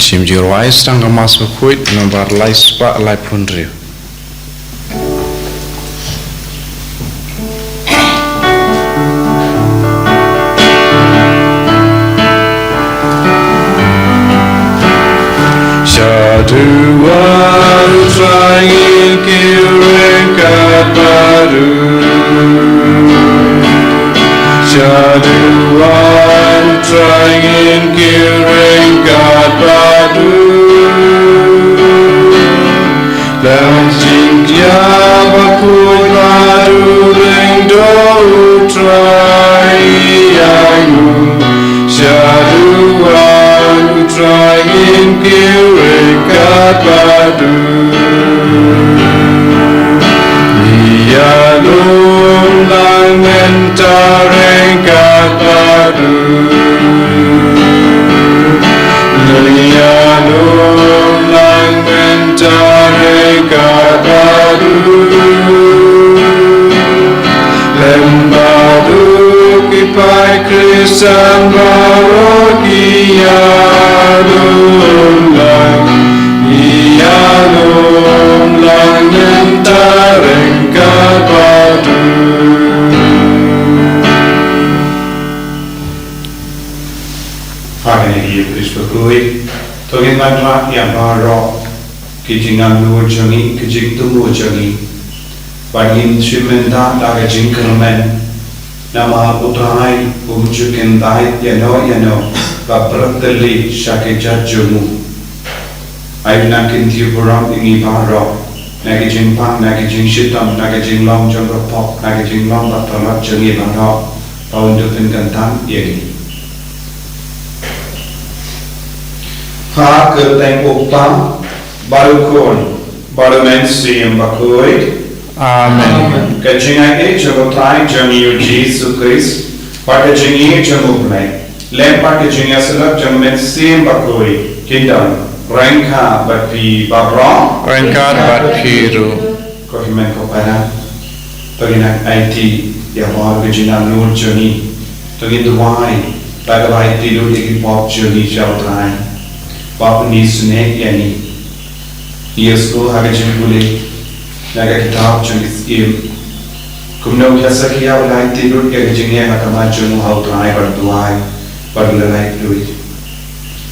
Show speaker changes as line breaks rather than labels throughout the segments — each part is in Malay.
chim jiroais tang mas Bakhuid nomor lais pa lai punri.
Shaduan trying kirekat baru. Shaduan trying kirekat baru. Lam jingya Bakhuid baru ring do try ayu. Shaduan trying kirekat baru. Iyalum lang mentarengkat baru. Iyalum lang mentarengkat baru. Lembadu kipai Kristian barok iyalum lang. Iyalum lang mentarengkat baru. Hari ini Bakhuid, togeng matra yang baru, kijingan luar jangi, kijing tunggu jangi, bagin shimenda daga jingkermen, nama utrai umjukin dai yano, baperteli syakijat jumu. Ayu nakin tiuram ingi baru, nagi jingpang, nagi jing shitam, nagi jing long jangropok, nagi jing long batalat jangi baru, tahun depan gantan yegi. Ha kerteng upam barukon barumensi yang Bakhuid.
Amen.
Kajinga jagotai jangi Yesus Kristus pada jangi jamublai. Lempar kajinga selap jamumensi yang Bakhuid. Kindang rengka bati barong.
Rengka batiru.
Kohimen kopana. Toginak IT yang mau kajinga nur jangi. Togin duai. Tagawai tidur di pop jangi jagotai. Bapak ni sunek yani, ia sekolah harga jemput, naga kitab jenis ilmu. Kumno biasa kia ulai tidur kia kejengnya makam jemu hau tuai berduai, berlelai duit.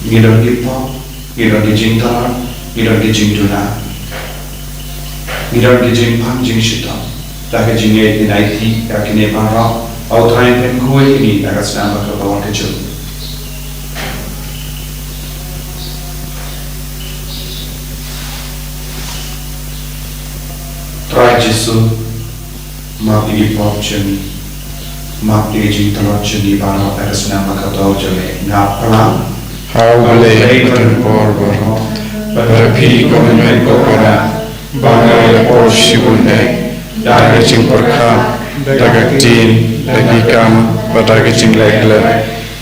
Ngidon kipop, ngidon kejengtar, ngidon kejengtuna, ngidon kejengpang jeng shitam. Tak kejengnya inaiti, tak kini parah, hau tuai pengkui ini naga senama kebawan kejeng. Try Jesu, maaf ini pop jeni, maaf ini jintan jeni baru atas nama kata jeli Mawkhlam.
Hau boleh bertempur berapi komen kokona, bangai porsiune, daga jing perkam, daga tin, lagi kam, daga jing lekle,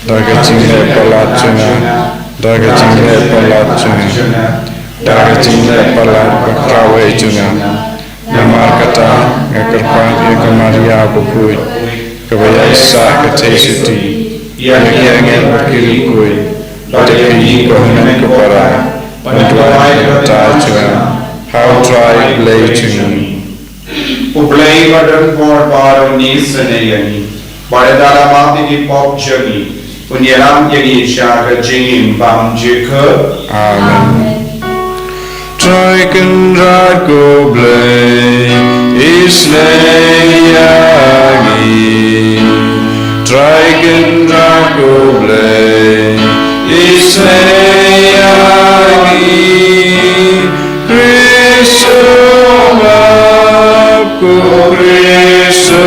daga jing lepelat jena, daga jing lepelat jena, daga jing lepelat berkawe jena. Namar kata ngakerpan Maria Bakhuid kebaya Isa ketesiti yang berkiri kui pada pergi kohanan kepara bantuan kata juga how try play juni
ublay badan por baru ni senayani pada dalam hati di pop jani punyalam jadi syaka jingin bang jika
amen.
Try can go blay islayagi. Try can go blay islayagi. Kristo aku Kristo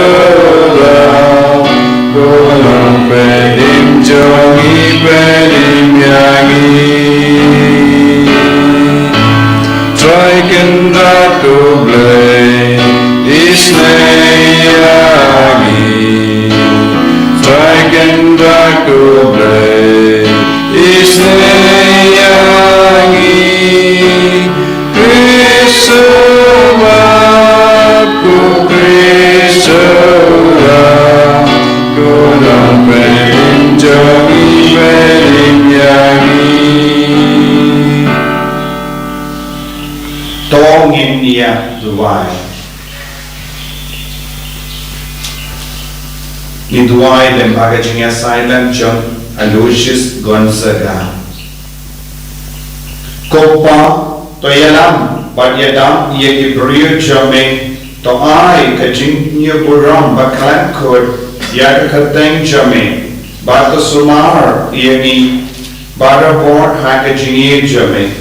ku nampedim jangi pedim yangi. Try can go blay islayagi. Try can go blay islayagi. Kristo aku Kristo duai. Ni duai lem packaging asylum jump Aloysius Gonzaga. Kopa to yalam but yadam ye Ibriyo jame to I kajing nye buram Bakhuid kod yakateng jame but the sumar ye ni barabor packaging ye jame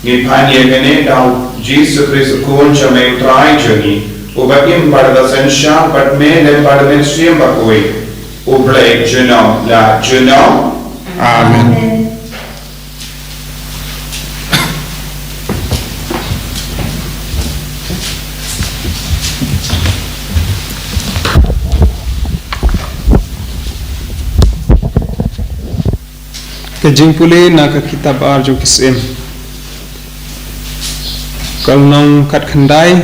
ni pan ye gane down Jesus Christ kon jame try jani ubakim barada sensha but me le barada stream Bakhuid ublay junam la junam.
Amen. Kajing puli na ka kitab arjo kisim kalnong kat khandai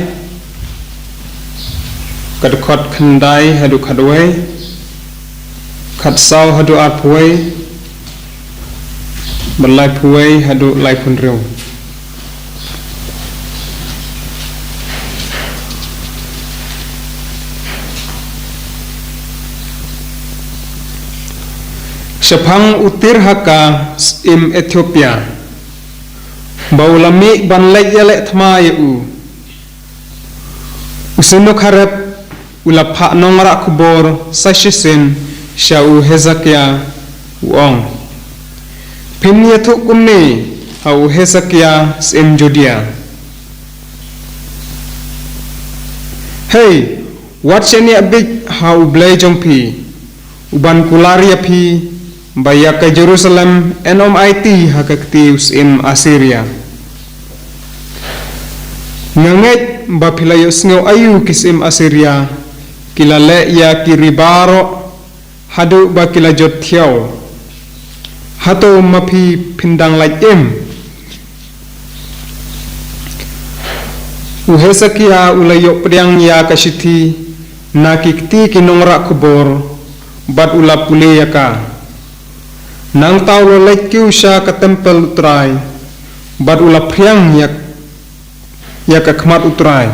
kadkot khandai hadu khadwai khat sau hadu apwai balai phuai hadu lai phunreu Sepang utir haka im Ethiopia baulami banlek yalek thma yu usino kharep ulapha nongra khubor sashisin shau Hezekiah uong pimni thu kumni au Hezekiah sim Judea. Hey, what's any a big how blay jompi uban kularia pi Baya ke Jerusalem enom IT hakaktius im Assyria. Nganget bapilayos ngaw ayu kisim Assyria kilale ya kiribaro hadu bakilajot thiaw hato mapi pindang laiim Hezekiah ulayok pedang ya kasiti nakikti kinongra kubor bat ula pule yaka nang tau lo lek kiu sha ka tempel utrai bad ula priang yak ka khmat utrai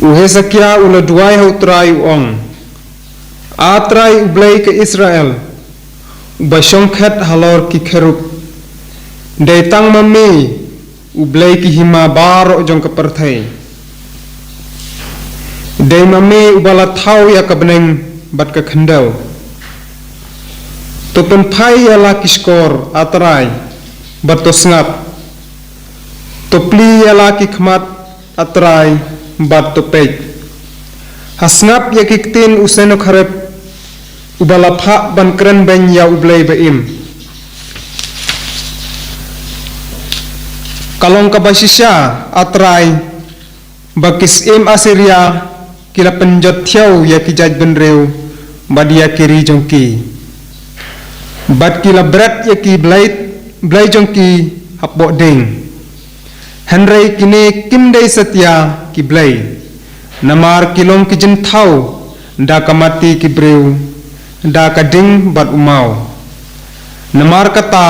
Hezekiah ula duai utrai ong atrai ublai ke Israel ubashongkhat halor ki kheruk dei tang mami ublai ki hima baro jong ka perthai dei mami ubala thau ya ka beneng bat ka khandau to penpai yala kiskor atrai bato ngap to pli yala ki khmat atrai bato pek hasngap yakiktin useno kharep ubala pha ban kren ben ya ublei baim kalong kabasisya atrai bakis im Assyria kila penjot thiau ya kijaj benreu badia kiri jongki bat kila berat yaki blai jongki hapbo ding Henry kini kimdei setia ki blai namar kilong ki jentau da kamati ki breu da kading bat umau namar kata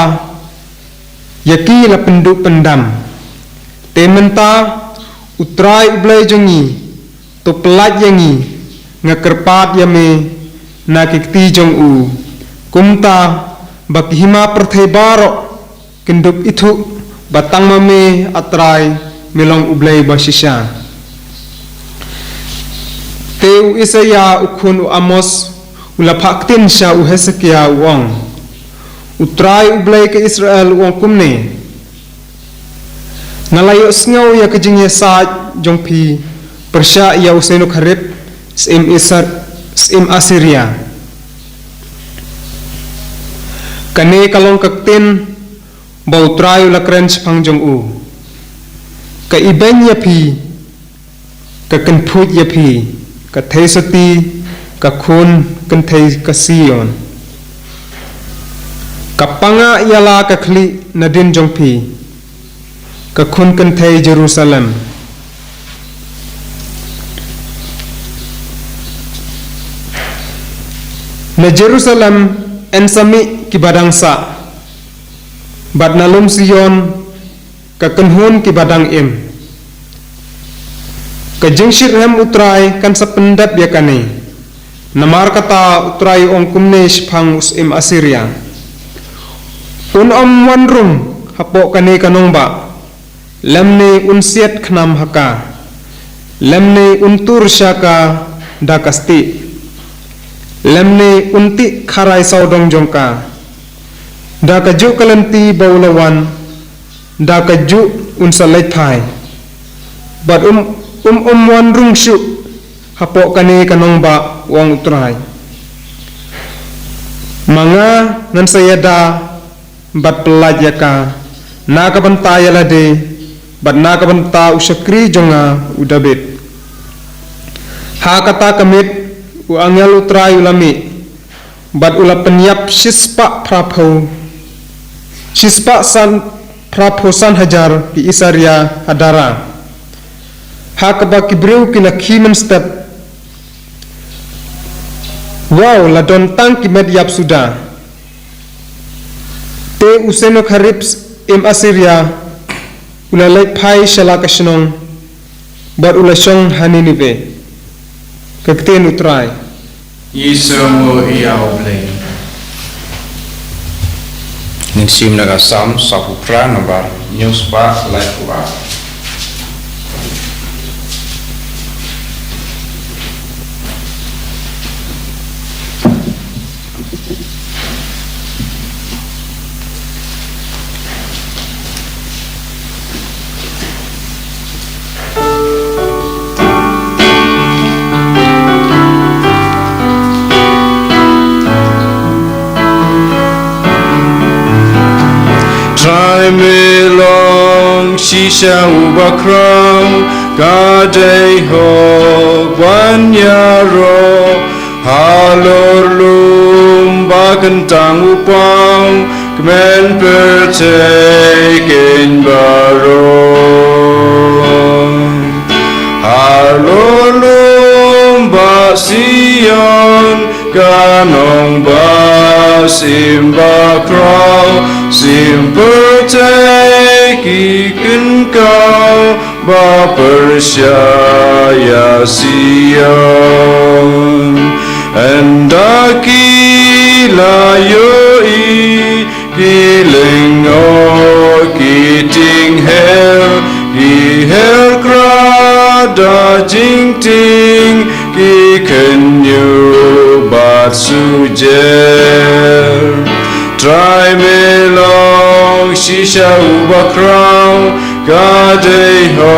yaki la penduk pendam tementa utrai blai jongi to pelat yangi ngakerpat yame nakikti jong u kumta bakhima perthai baro kindup itu batang mame atrai milong ublai basisya teu Isaya ukhun Amos ulapaktin sya Hezekiah uong utrai ublai ke Israel uong kumne nalayo sngaw ya kejingya sa jongpi persya ya useno kharip sim Assyria kane kalong kaktin bau trai ulakren sepang jong u ka iben yapi ka kenput yapi ka theisati ka khun kenthei ka Sion ka panga yala ka khli nadin jong pi ka khun kenthei Jerusalem na Jerusalem en sami ki badang sa bad nalum Sion ka kenhun ki badang im Kajing shirhem utrai kan sependap ya kani. Namar kata utrai ong kumnesh phang us im Assyria. Om wanrum hapok kani kanong ba. Lamni unsiat khnam haka. Lamni untur syaka dakasti. Lamni unti kharai saudong jongka. Dakaju kalanti baulawan. Dakaju unsalai thai. But wanrung syu hapok kani kanong ba wang utrai. Manga nan sayada bat pelaj yaka nakabanta yalade bat nakabanta usakri jonga udabit. Ha kata kamit u angel utrai ulami bat ula penyap sispa prapho sispa san prapho san hajar di Isaria hadara. Hakaba kibreu kina kimen step. Wow, la don tang kimet yap sudah. Te usenok harips im Assyria ula lek pai shalakashnong bar ula shong haninive. Kakten utrai.
Yisomo iauble. Ninsim naga sam sapupra nabar nyuspa laikwa. Melong shisha ubakram kadeho wanyaro halorlum bakentang upang kemen pertekin barong halorlum basiyon kanong basim bakrau simpertekikan kau bapersyaya Sion endaki layoi kilingo kiting her krada jingting kikenyu bat sujer. Try melong shisha ubakram kadeho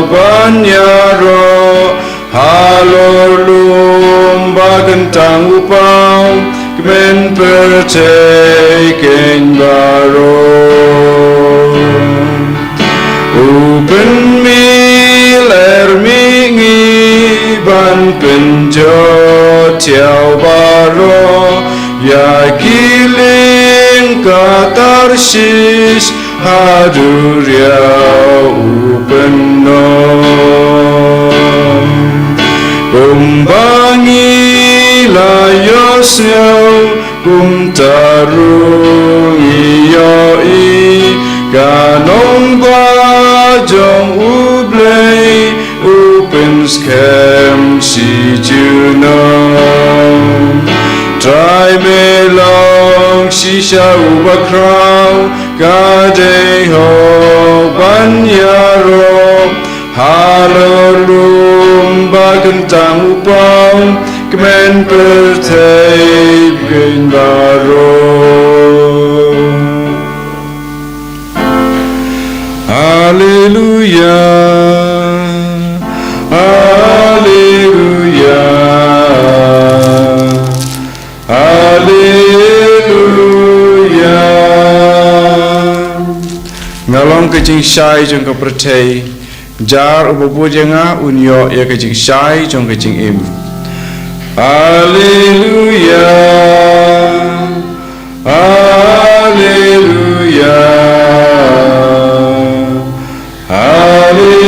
banyaro halorlum bagentang upang kemen pertekin barong upen miler mingi ban penjot tiao barong ya giling katarsis haduria upenom kumbangi layosnya kumtarungi yoi kanong bajong ublay upenskem si junom. Try melong shisha ubakram kadeho banyaro halorlum bagentang upang kemen pertekin barong. Hallelujah. Ngalong kejing syai jong ke pertai jar ububu jenga unyo ya kejing syai jong kejing im. Haleluya, haleluya, haleluya.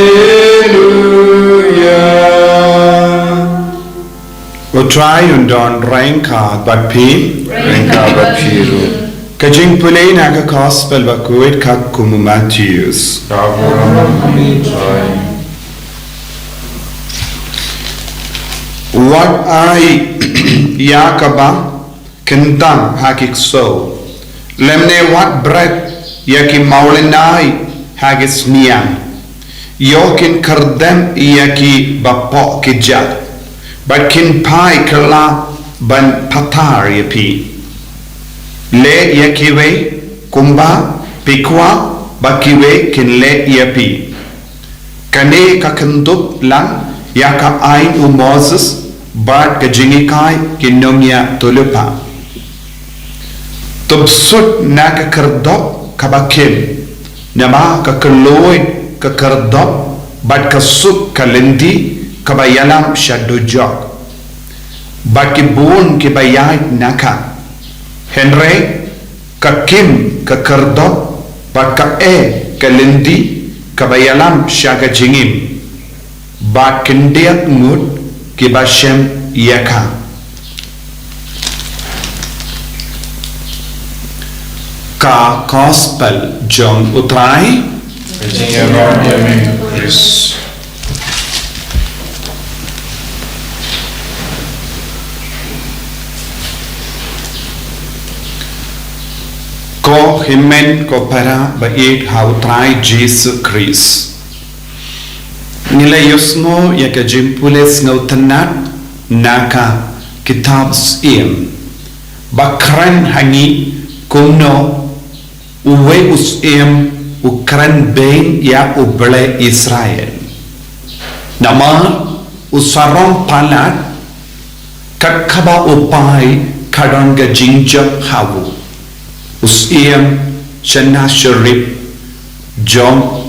Utrai undon rengka batpi
piru.
Kajing pulay naga gospel Bakhuid kak kumu Matthews.
Kavram kami try.
What I yakaba kentang hakik so. Lemne what bread yaki maulenai hagis niang. Yokin kerdem yaki bapok kijat. But kin pai kala ban patar yapi. Le yakiwe kumba pikwa bakiwe kin le yapi. Kane kakendup lang yaka ain u Moses bat ka jingikai kinomya tulupa. Tubsut na ka kerdop kabakim. Nama ka keloy ka kerdop bat ka sup ka lendi kabayalam syadujok. Bat ki bun ki bayait naka. Henry ka kim ka kerdop bat ka ka lendi kabayalam syaga jingim. Bat kendiak ngut kibashem yaka. Ka gospel jong utrai Chris. Ko himen ko para bait hautrai Jesus Christ. Nilai yosno yaka jimpules ngautanat naka kitab siem bakran hangi kumno uwe usiem ukran bain ya uble Israel nama usarong palat kakaba upai kadanga jingjak hawu usiem shana sharif jom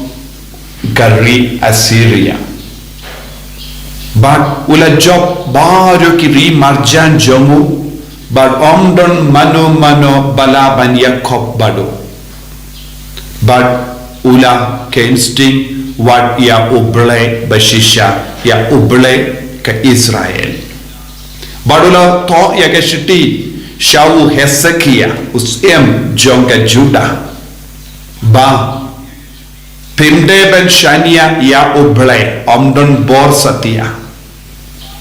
Gari Assyria. But ula job baru kiri marjan jomu but omdon mano balaban Yakob bado. But ula kensting what ya uble bashisha ya uble ka Israel. Badula to ya ka shiti Shawu Hezekiah usem jonga Judah. Ba Pinde ben Shania ya uble omdon bor satia.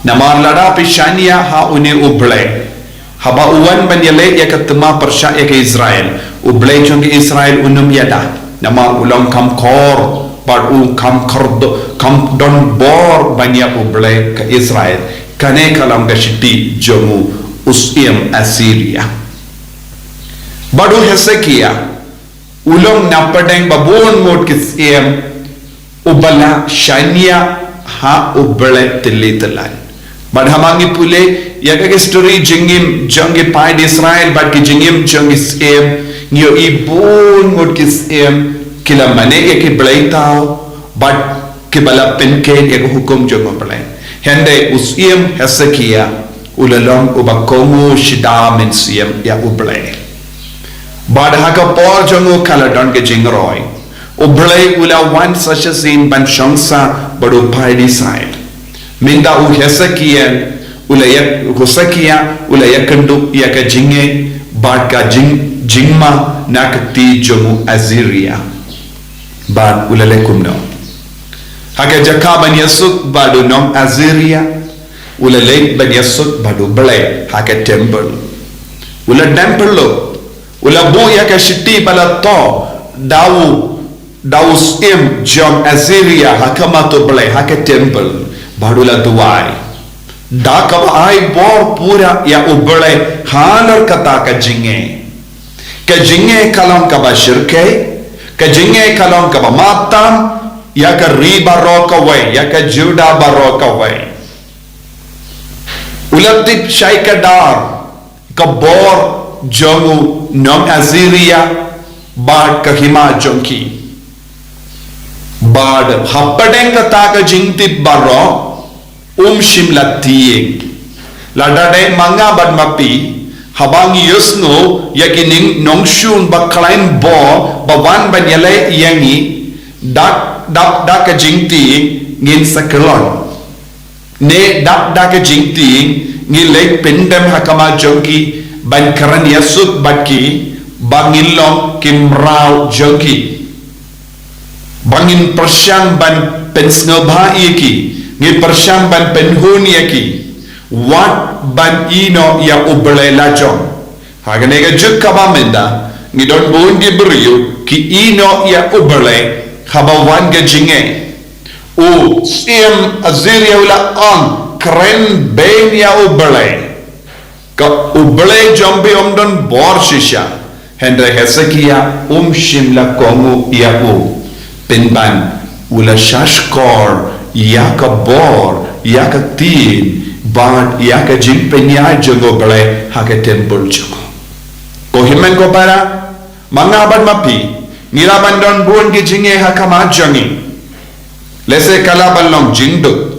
Nama lada pi Shania ha une uble. Haba uwan ben yale ya katma persya ya ke Israel. Uble jong ke Israel unum yada. Nama ulang kam kor bar kam kordo kam don bor ban ya uble ke Israel. Kane kalam ke shiti jomu usiem Assyria. Badu Hezekiah ulong napadeng babon ngot kisiem ubala Shania ha ubale telitelan bad hamangi pule yaga ke story jingim jangi paid Israel bad ki jingim jangi siem nyo ibon ngot kisiem kila mane ke blaitao bad ke bala penke ek hukum jong bale hende usiem Hezekiah ulalong ubakomu shida men siem ya ubale Bad haka Paul jongo kaladon ke jingroy. Ublay ula wan such as in ban shongsa badu paid Israel. Minda u Hezekiah ula yak Hezekiah ula yakandu yaka jinge bad ka jingma nakati jongo Assyria. Bad ula lekumno. Haka jaka ban yasuk badu nom Assyria ula lek ban yasuk badu blay haka temple. Ula temple lo ula bu ya ka shiti bala to daus im jom Assyria hakama to blai haka temple badula duai da ka ai bor pura ya ublai halar kata ka jinge kalam ka ba shirke ka jinge kalam ka ba matam ya ka riba roka wai ya ka juda baroka wai ulatip shaika dar ka bor jongu nom Assyria bad kahima jonki bad happadeng kata ka jingtip baro shimla tiye ladade manga bad mapi habang yusno yakining nongshun baklain bo bawan banyale yangi dak ka jingti ngin sakelon ne dak ka jingti ngi lek pendem hakama jonki ban karan yasuk baki bangilong kimrau jonki bangin persyang ban pensngobha iki ngi persyang ban penhun yaki
Wat ban ino ya ubele lajong. Haganega juk kabamenda. Ngidon buun di beriu ki ino ya ubele kabawan ga jinge. U siem aziria ula on kren ben ya ubele. Ka ubele jombe omdon bor shisha. Hendra Hezekia shimla kongu ya u. Pinban ula shashkor ya ka bor ya ka tin. Bad ya ka jing penya jongo bele ha ka temple jongo. Kohimen ko para mangabad mapi ngiraban don buon ki jinge ha kama jangi. Lese kalaban long jingdu.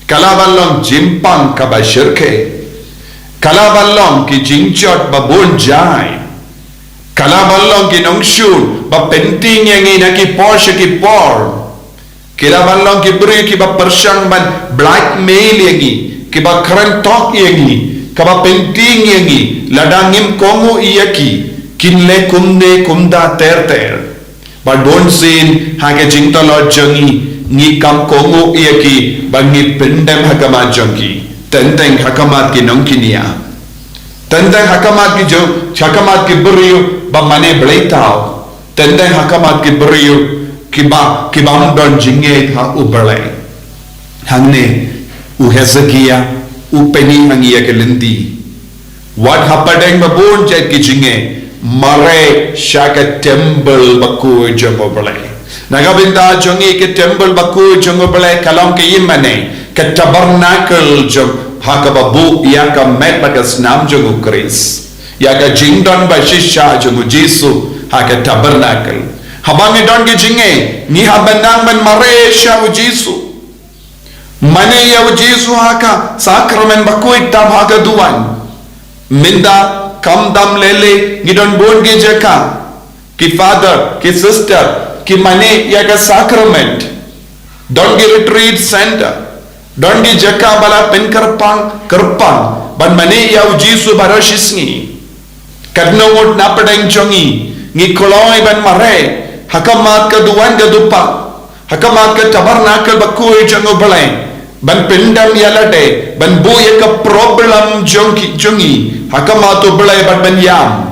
Kalaban long jimpang ka ba shirke. Kalaban long ki jingchot ba buon jai. Kalaban long ki nongshun ba penting yang ina ki Porsche ki por. Kalaban long ki beri ki ba persyang ban blackmail yang i. Kiba keren tok yengi, kaba penting yengi, ladangim kongu iyaki, kinle kumde kumda ter. But don't sin hake jingtalo jangi, ni kam kongu iyaki, bangi pendem hakamat jangi, tenteng hakamat ki nongkinia. Tenteng hakamat ki jong, hakamat ki beriu, ba mane beleitau. Tenteng hakamat ki beriu, kiba don jinge ha ubele. Hangne Hezekia upeni hangia kelindi. What happened babon jet kijinge mare shaka temple Bakhuid jongobale. Nagabinda jongi ke temple Bakhuid jongobale kalong ke imane ke tabernacle jong hakababu yaka met bagas nam jongu Chris. Yaka jingdon ba shisha jongu Jesu haka tabernacle. Habangi don ke jinge ni habanang man mare sha Jesu. Mane ya Jesu haka sakramen Bakhuid tam haka duan minda kam dam lele ngidon bon ge jaka ki father ki sister ki mane ya ka sacrament don ge retreat center don ge jaka bala pen kerpang ban mane ya Jesu barashisngi kadno wot na padang jongi ngi koloi ban mare hakamat ka duan ga dupa hakamat ka tabernacle Bakhuid jango balai ban pendam yalade ban buya ka problem jongi hakamato belai ban yam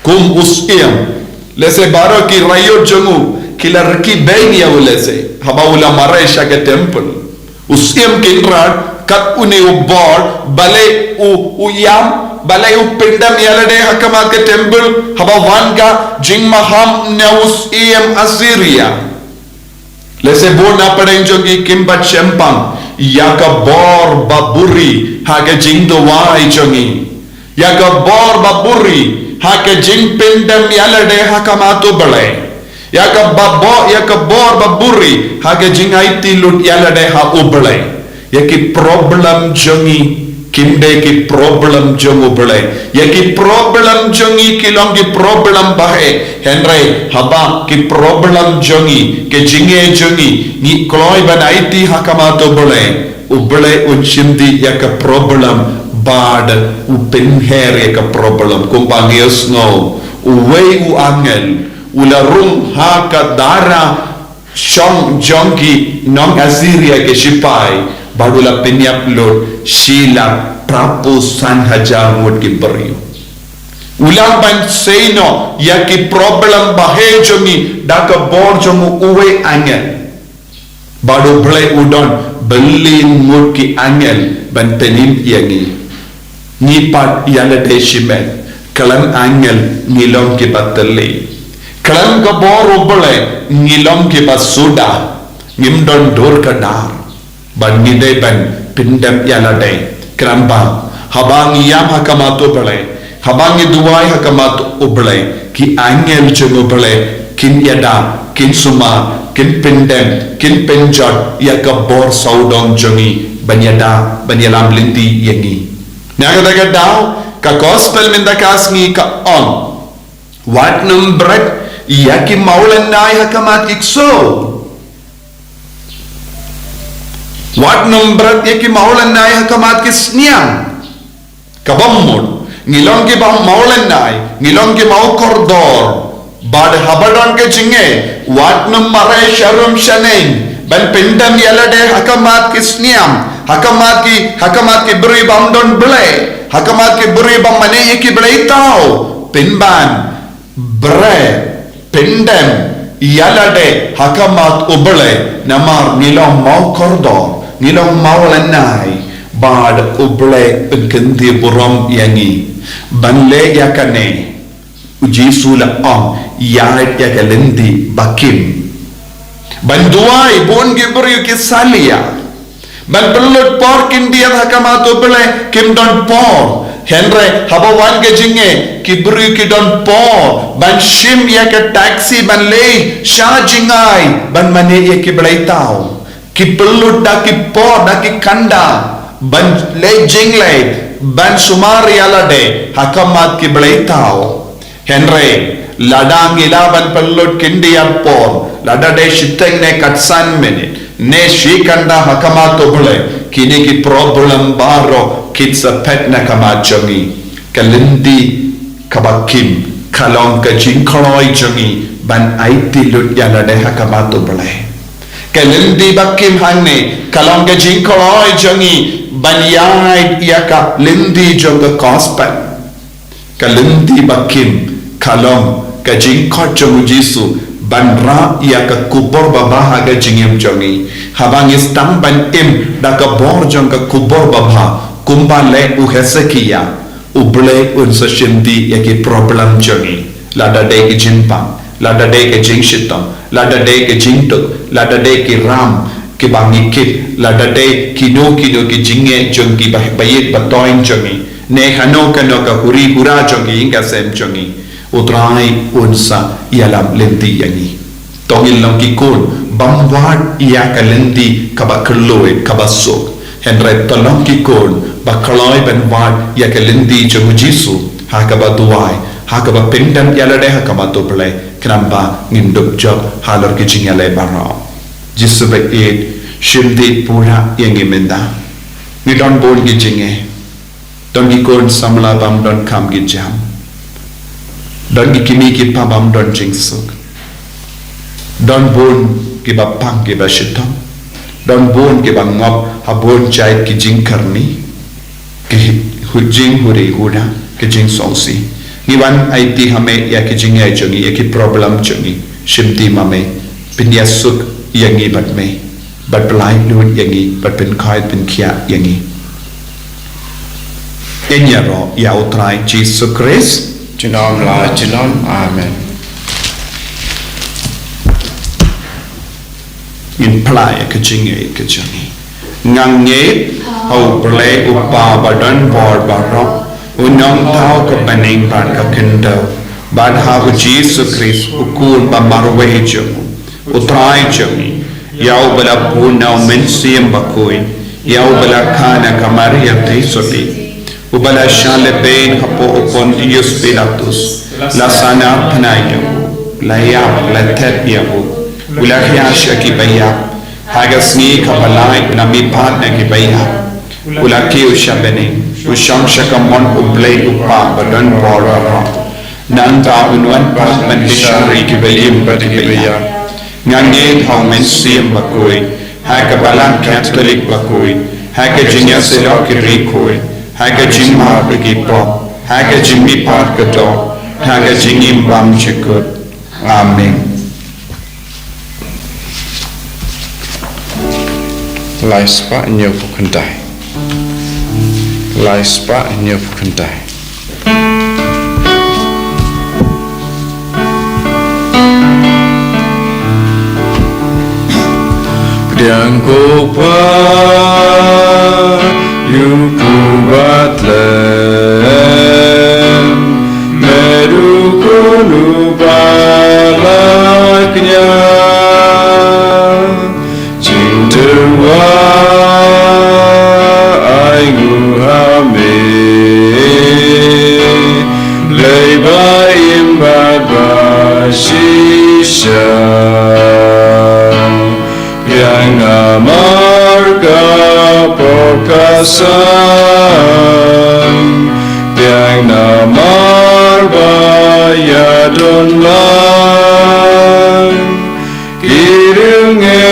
kum usiam lese baro ki rayo jongu kilarki bain ya lese habaula maresha ke temple usiam kinrat kat une ubor bale u yam bale u pendam yalade hakamat ke temple habawan ka jing maham na usiam Assyria lese bona padeng jongi kimbat chempang yaka bor baburi haga jing dowai jongi yaka bor baburi haga jing pendam yalade hakamato bale yaka bor baburi haga jing aiti lut yalade ha ubale yaki problem jongi kimde ki problem jongu bale yaki problem jongi kilong ki problem bahe henry haba ki problem jongi ke jinge jongi ni kloi banaiti hakamato bale ubale unshimdi yaka problem bad upenher yaka problem kumpangios no uwei u angel ularung haka dara shong jongi nong Assyria ke shipai badula penyap lord shila prapusan hajamut ki beriu ulang ban seino yaki problem bahe jongi daka bor jongu uwe angel badu blai udon belin mut ki angel ban penim yangi ni pat yala de shimen kalam angel ngilom ki batali kalam ka bor ubale ngilom ki basuda ngimdon dor ka dar ban ngide ban pindam yala de kramba habang yam hakamato bale habang duwai hakamato ubale ki angel jongo bale kin yada kin suma kin pindam kin penjot yakabor saudong jongi banyada banyalam linti yangi naga daw ka gospel minda kasni ka on wat numbret yaki maulan nai hakamat ikso wat numbret yaki maulan nai hakamat kisniang kabamud ngilong ki bang maulan nai ngilong ki mau kordor bad habadon ke jinge wat numbare sharum shaneng ban pindam yalade hakamat kisniam hakamat ki beri bam don ble hakamat ki beri bam mane ki ble tau pinban bre pindem yalade hakamat uble namar nilong mau kordor nilong mau lanai bad uble engkendi buram yangi banle yakane uji sula om yait yakalendi bakim banduai bon gibri kisalia ban belut por kindia hakamat uble kim don por Henry habawan ke jinge kibru ki don por ban shim ya ke taxi ban le sha jingai ban mane ye ki blai tau ki pelut da ki por da ki kanda ban le jingle ban sumari ala de hakamat ki blai tau Henry ladang ila ban pelut kindia por lada de shiteng ne katsan minute ne shi kanda hakamat oble kini ki problem baro kitsa pet na kama jangi kalindi kabakim kalong ka jingkoloi jangi ban aiti lut yana de hakamato bale kalindi bakim hangne kalong ka jingkoloi jangi ban yai yaka lindi jonga kospan kalindi bakim kalong ka jingkot jangu jisu ban ra yaka kubor babaha ga jingem jangi habang istang ban im da ka bor jonga kubor babaha kumba le u hesekia u ble un sa shindi yaki problem jangi lada de ki jinpang lada de ki jingshitam lada de ki jingtuk lada de ki ram ki bangi kit lada de ki no ki jinge jangi bayit batoin jangi ne hano ka huri hura jangi inga sem jangi utrai unsa yalam lenti yangi tongil long ki kun bamwad ya kalendi kabakloi kabasok Henry tolong ki kun bakaloi ben wad ya kalindi jamu jisu hakaba duai hakaba pindam yalade hakaba tople kramba nginduk job halor ki jingale barao jisu be it shimdi pura yangi menda ni don bon ki jinge don ki kun samla bam don kam ki jam don ki kimi ki pa bam don jingsuk don bon ki bapang ki bashitam don bon ki bangop habon chait ki jingkarni ki hujing huri huda ki jing songsi niwan aiti hame ya ki jing ai jangi ya ki problem jangi shimti mame pinyasuk yangi bat me bat blai lut yangi bat pin khai pin khia yangi enyaro ya utrai Jesus Christ
Chinom la chinom amen
in play ka jinge ka jangi ngang nge hau ble upa badan bor barok unong tau ka baning ban ka kendo bad ha Jesus Christ ukul ba marwe jamu utrai jangi yau bala puna men siem Bakhuid yau bala khana kamaria tesoti ubala shale ben hapo upon Dios Pilatus la sana panayo la ya la tet yahu ulahya shaki baya hagasni kabalai nami partner ki baya ulaki ushabene usham shakamon ublay upa badan bora nanta unwan pas mandishari ki bayim pati baya ngange haumen siem Bakhuid hakabalan Catholic Bakhuid hakajinya selok ki rikoi hagajin ma bagi pop hagajin mi part kato hagajin imbam chikut amen
Lai spa nyo pukandai Lai spa nyo pukandai Priang ko pa Yuku batlem Meru kunu balaknya Cintawa Aigu hame Leba imbad basisha Yang amarga pokasan Yang namar bayadon lang Kirunge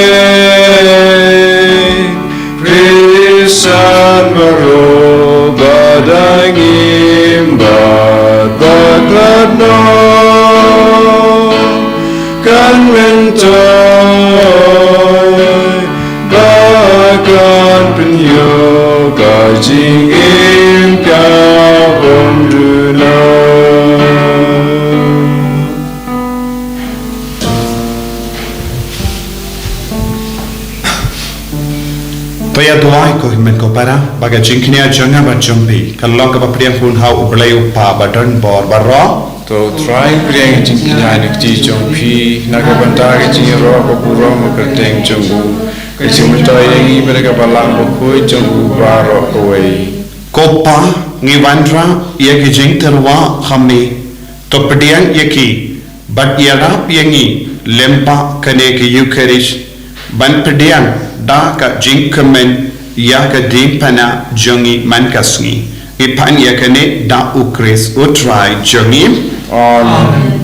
san baro badang imbat baklat no kan mentoy bakan penyo kajing im ka om duna
Toya tuai ko himen ko para baga jingknia janga ba jombi kalong ka ba priang hun hau ublay upa ba don bor ba ro
to try priang jingkina ni ti jong pi nagabanta ke jing ro ko puro mo kerteng jong ke simultai yangi mereka balang ko koi jong ba ro ko wei
ko pa ngi vandra ye ki jing terwa khami to priang ye ki bat yara piangi lempa kane ki yukerish ban priang da ka jingkemen ya ka dimpana jongi mankasngi ipan ya kane da ukris utrai jongi
Amen.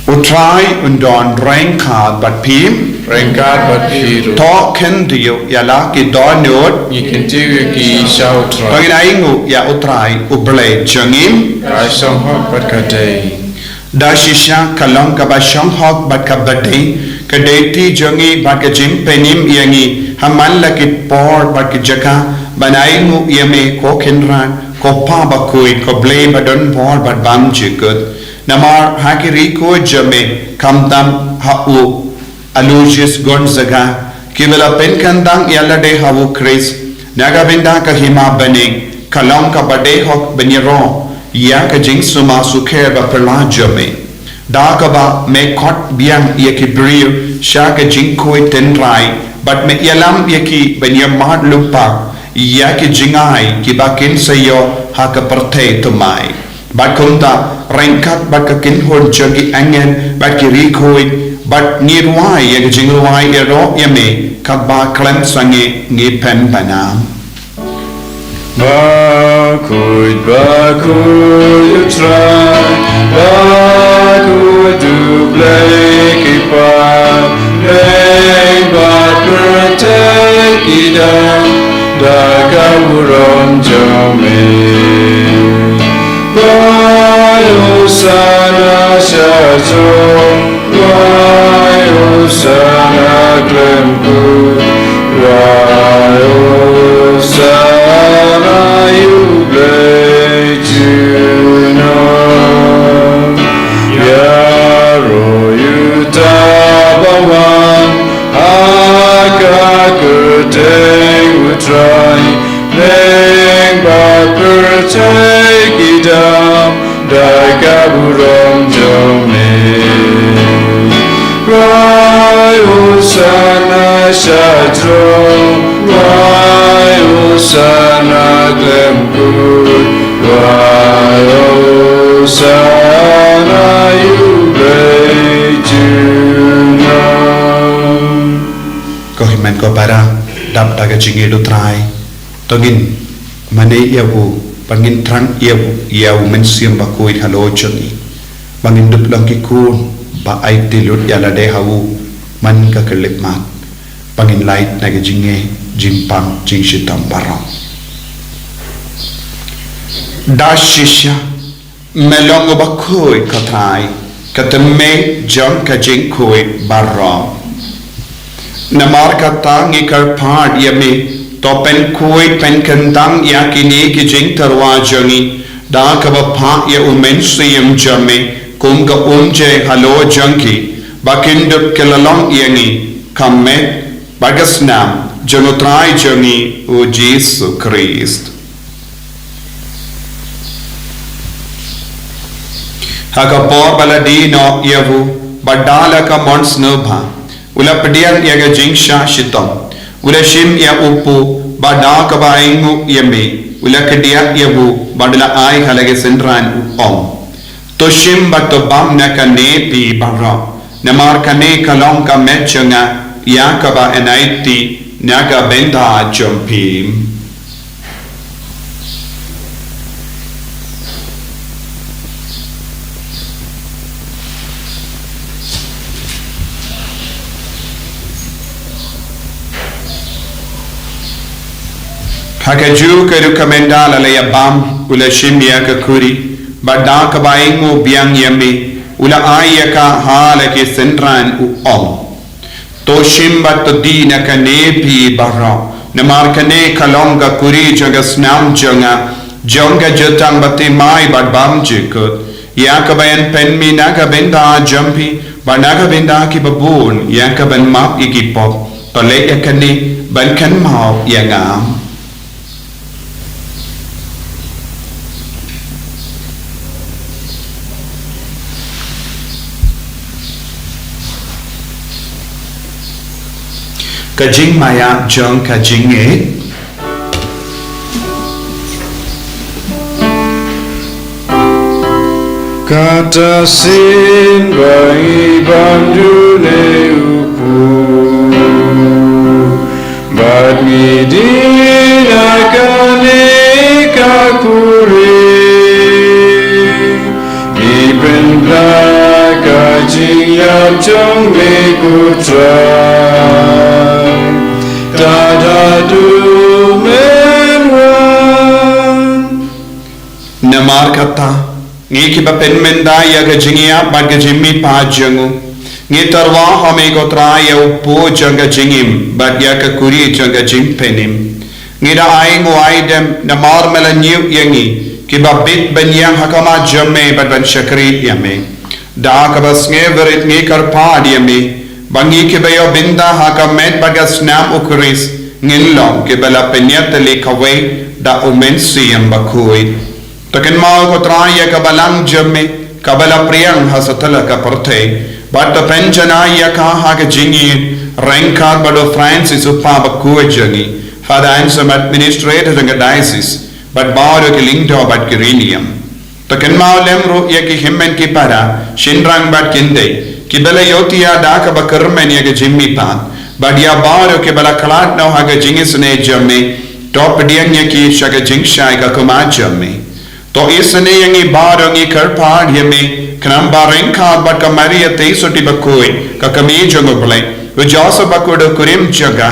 utrai undon rengkad bat pim
Rengkat bat piru
to ken dio ya la ki donot
ikin tiwi ki shau try
pagin aingu ya utrai uble jongi
kai song hok bat kadai
da shisha kalong ka ba shong hok bat ka badai ka deiti jongi bat ka jim penim yangi haman la ki por bat ki jaka banaingu yame ko kenran ko pa bakhuid ko ble badon por bat bam jikut namar hakiri ko jame kamdam hau alusis gonzaga kibela penkandang yala de hawu kris naga binda ka hima bane kalong ka bade hok beniro ya ka jing suma sukher ba perla jame da ka ba me khot biang ye ki brio sha ka jing koi tenrai but me yalam ye ki benya mat lupa ya ki jingai ki ba kin sayo ha ka parthe tumai bat kumta rengkat bat ka kin hon jogi angen bat ki rikoi but nirwai ye ka jing ruai ero yame ka ba klem sange ngi pen banam
Bakhuid, Bakhuid, you try. Bakhuid, do play, keep up. Play, but protect it up. Dagaburon Jome. Bayo sana shazong. Bayo sana klemku. Bayo sana you play tuna. Yaro you tabawan. Akakuteng would try. Neng baper take it down. Dagaburon jome. Bayo sana shadro. Bayo sana glemkut. Bayo sana you play tuna.
ko himen ko para dap daga jingi do trai togin mane yawu pangin trang yawu men siam bakhuid halo choni bangin dup lang ki kun ba ai tilut yala de hawu man ka kelip mat pangin light naga jinge jimpang jing shitam barang da shisha melong bakhuid ka trai katame jam ka jing khoi barang namar kata ngikar phad yame to pen khoi pen kandang yakini ki jing tarwa jangi da ka ba pha ya umen siyam jame kum ka umje halo jangi bakin dup kelalong yangi kamme bagasnam janutrai jangi o Jesus Christ haka por baladino yavu badala ka mons nobha ula pedian yaga jingsha shitom ula shim ya upu bada ka baingu yame ula kedia yabu badala ai halage sendran om to shim bato bam na ka ne pi bara namar ka ne kalong ka mechanga ya ka ba enaiti naga benda chompim Hakaju ke rekomenda la ya bam ula shimia ke kuri badda ka baingu biang yami ula aya ka hala ke sentran u om to shimba to dina ka nepi barra namar ka ne kalonga kuri jaga snam jonga jatang bati mai bad bam jikut ya ka bayan penmi naga benda jampi banaga benda ki babun ya ka ban map ikipop to le ya ka ni ban kan mau ya ngam Kajing maya jong kajing
Kata sin bai bandu ne upu Bad midina kane kakure Ipen kajing yap jong me kutra
Namar kata ngi ki bapen menda ya ga jingia bad ga jimmi pa jangu ngi tarwa hame ko tra ya upo janga jingim bad ya ka kuri janga jim penim ngi da ai ngo ai dem namar mela nyu yangi ki babit ben yang hakama jamme bad ban shakri yame da ka bas nge verit ngi kar pa yame bangi ke bayo binda hakamet bagas nam ukuris ngin long ke bala penyat le kawai da umen siyam Bakhuid taken mau ko traya ka balang jamme ka bala priyang hasatala ka parthe but penjana ya ka ha ka jingi ranka bado Francis upa Bakhuid jangi hada ansam administrator ng diocese but baro ke lingdo but kirinium taken mau lemro ya ki himmen ki para shinrang bat kinde ki bala yotiya da ka bakarmen ya ke jimmi pan but ya baro ke bala kalat no ha ka jingi sune jamme top diang ya ki shaga jingshai ka kuma jamme to isane yangi barongi karpad yame kram bareng kha bat ka maria te soti Bakhuid ka kami jongo bole we jasa Bakhuid kurim jaga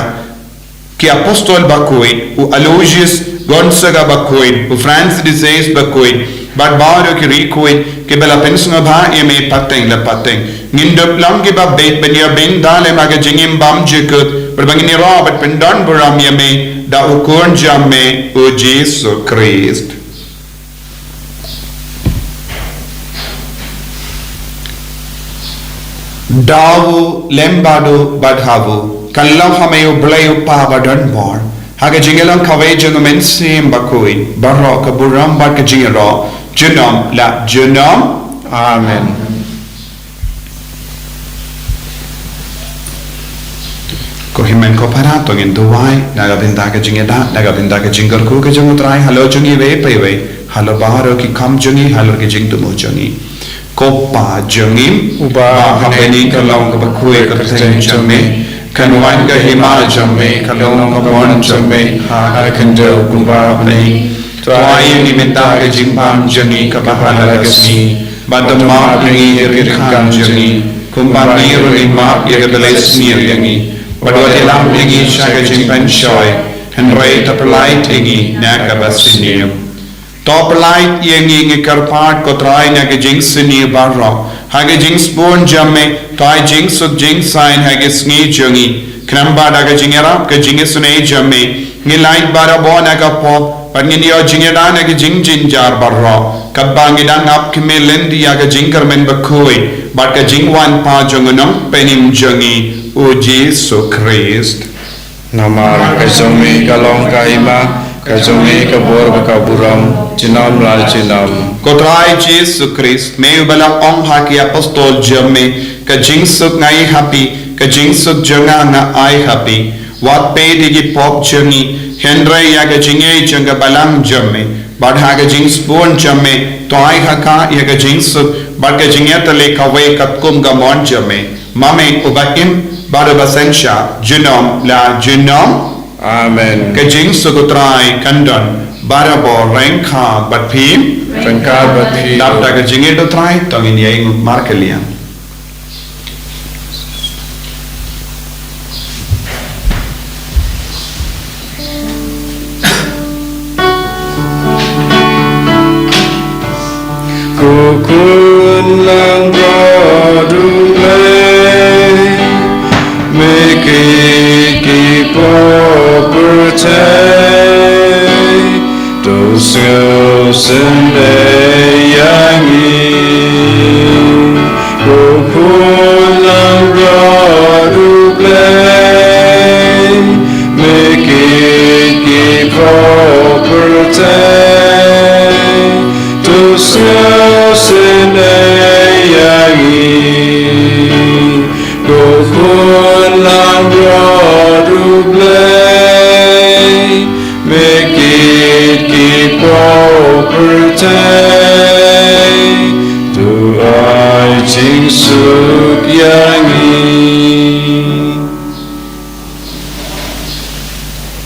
ki apostol Bakhuid u Aloysius Gonzaga Bakhuid u Francis disease Bakhuid bat baro ki rikuid ke bela pensnga bha yame pateng la pateng ngindop lam ki ba bet benya ben dale maga jingim bam jikut berbangini rabat pendan buram yame da ukun jamme u Jesus Christ Dawu lembadu badhavu kallam hamayu blayu pavadan bor haga jingelam kawai jungumen sim Bakhuid barro kaburam bad ka jingero junam la junam
Amen
ko himen ko parato ngin duwai naga binda ka jingeda naga binda ka jingar ko ka jungutrai halo jungi ve paiwe halo baro ki kam jungi halo ki jing tumo jungi Kopa jangim
Uba
hapeni kalong ka Bakhuid ka teng jamme kanwan ka hima jamme kalong ka bon jamme ha kando kumba hapeni tuai ni menta ka jimpam jangi ka bahala gasni badama ringi irkan jangi kumba ni rinma ya ka dalesni yangi badwati lam yangi shaga jimpan shoy henrai taplai tingi naka basinium top light yengi ngi karpat ko trai na ke jing sini barro hage jing spoon jamme tai jing suk jing sign hage sngi jungi kramba da ke jingera ke jing sune jamme ngi light bara bona ka pop pan ngi yo jingera na ke jing jin jar barro kabba ngi dang ap ke melendi ya ke jing karmen Bakhuid bat ke jing wan pa jungunam penim jungi o Jesus Christ
Namar kajomi kalong kaima Kajome kabor bakaburam jinam lal jinam
Kotrai Jesus Christ me bala ong haki apostol jamme ka jingsuk ngai happy ka jingsuk janga na ai happy wat pe digi pop jangi hendrai ya ka jinge janga balam jamme badha ka jings bon jamme to ai haka ya ka jingsuk bad ka jingya tale ka we kapkum ga mon jamme mame ubakim bada basensha jinom la jinom
Amen
Ke jing sugutrai kandan barabo rengkha batphim
Rengkha batphim
dapta ke jinge do trai tongin yeng markelian
sende yangi Bakhuid radu play make it keep property to sende yangi Bakhuid radu play make it keep property to I ching suk yangi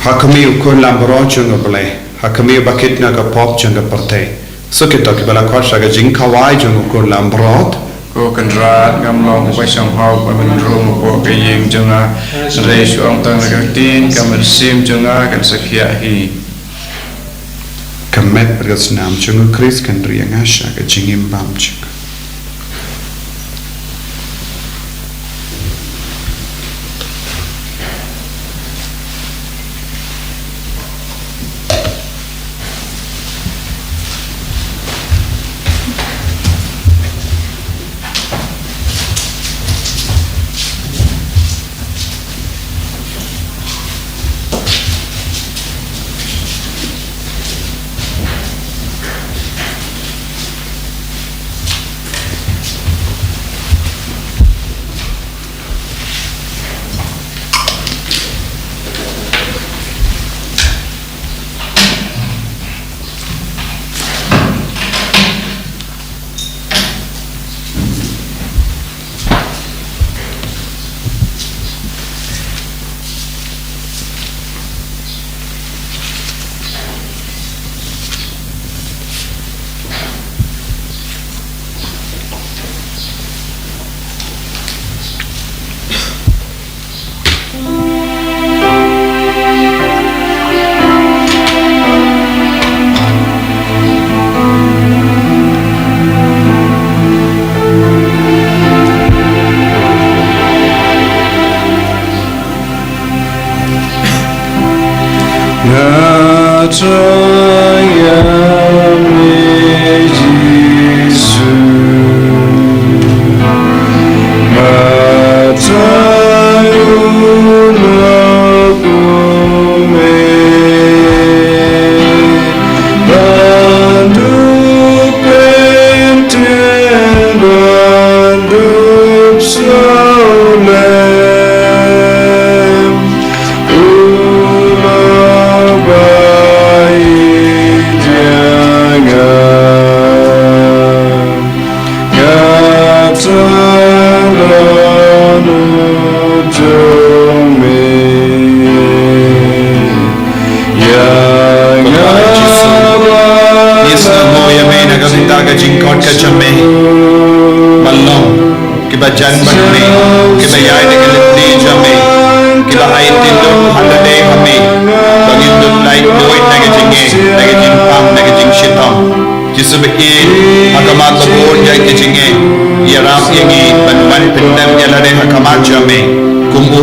Hakami ukun lambro chunga bale, hakami bakit na ka pop chunga parte. So kita kibala kwasha ka jing kawai chunga ukun lambrot.
Ko kan rat ngam long bai sam hau pa man rum ko ke yeng jonga re suang tang na tin kam sim jonga kan sakhia hi
Kamet berasnam chunga Chris kan riang asha ka jingim bam chunga.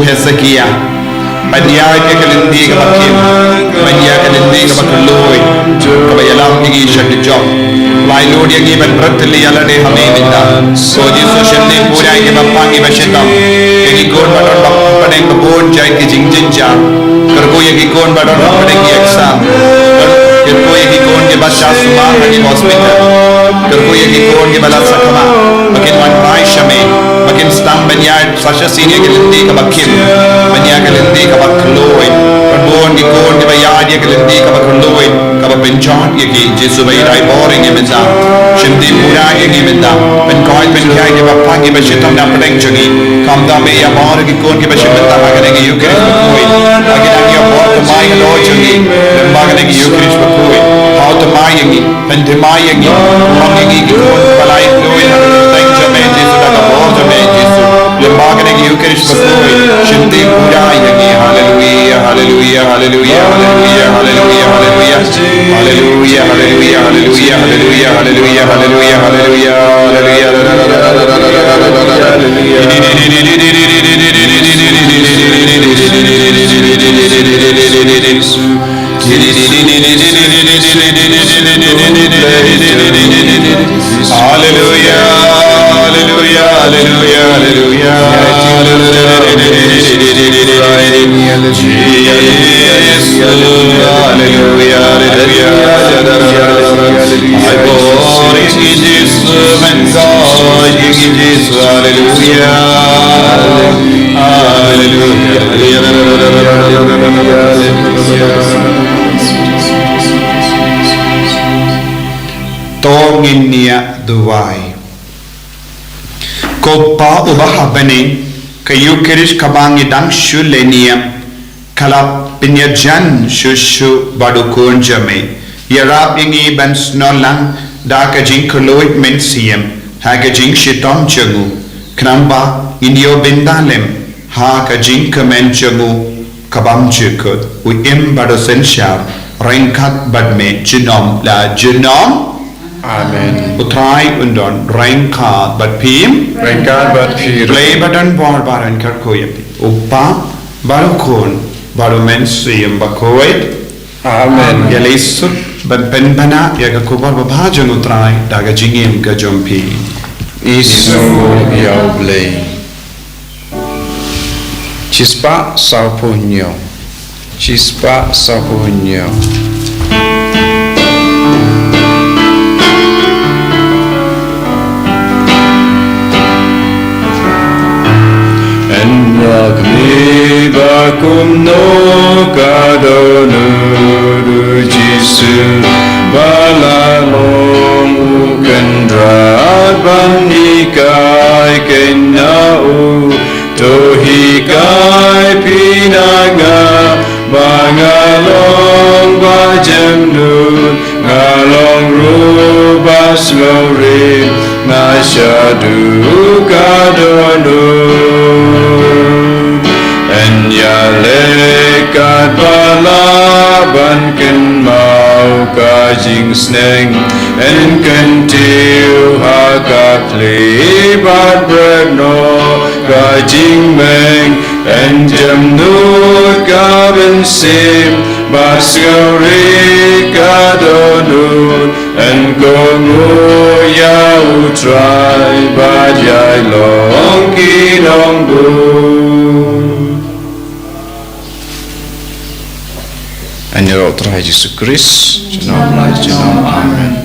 Hezekiah Banyai ke kalindi ke bakim Banyai kalindi ke bakuloi Ke bayalam igi syakit jom Lai lord yang iban beratli ala de hame minta Soji social ne pura ke bapangi bashitam Yang ikon badon bapadeng babon jai ke jingjin jam Kerko yang ikon badon bapadeng ki exam Kerko yang ikon ke basya sumah di hospital Kerko yang ikon ke balas sakama Makin wan bai syame Makin stang banyai sasya sini kalindi ke bakim Banyai kalindi ke bakuloi Perbon ikon ke bayai dia kalindi ke bakuloi Ke bapenjon ki Jesu bayi rai boring yang minta Shinti pura yang minta Penkoi penkai ke bapangi bashitam dapadeng jangi Kamda me ya bor ki kon ke bashitam dapadeng ki yukris bakui Agi nagi abor temai ke loh jangi Lembaga ki yukris bakui Hau temai yangi Pentemai yangi Orang yangi ki kon balai loin Teng jame Jesu daga bor jame Jesu Lembaga ki yukris bakui Shinti pura yangi Hallelujah Hallelujah Hallelujah Hallelujah Hallelujah Hallelujah Hallelujah Hallelujah Hallelujah Hallelujah Hallelujah Hallelujah Hallelujah Hallelujah, hallelujah, hallelujah, hallelujah. Jesus, hallelujah, hallelujah. I bore in Jesus, and God in Jesus, hallelujah, hallelujah. Tongin niya duway. Kopa ubahabane kayu kirish kabangi dang shuleniam kalap pinyajan shushu badukun jame yarap ingi ban snolang daka jing koloit mensiam haga jing shitom jangu knamba indio bindalem haka jing kamen jangu kabam jukut u im badosenshar rengkat badme jinom la jinom.
Amen.
Utrai undon rengkat bad pim
Rengkat bad pir.
play badan bor baran karkoyam upa barukun barumen siyam bakhuid.
Amen.
Yalisut ban penpana yaga kubar babhajang utrai daga jingim ka jompi
Isu yau blay. Chispa saupunyo. Chispa saupunyo. Yakni bakum no kadonu jisu balalong ukendrat banikai kenau tohikai pinanga bangalong bajemnu ngalong rubas ngori nasyadu kadonu lekat balaban ken mau kajing sneng en ken tiu haka klibat bregno kajing meng en jamnut kaben sim basgari kadonut en kongu ya utrai bajai long kinongbu. And your Lord Yesus Kristus, Amen.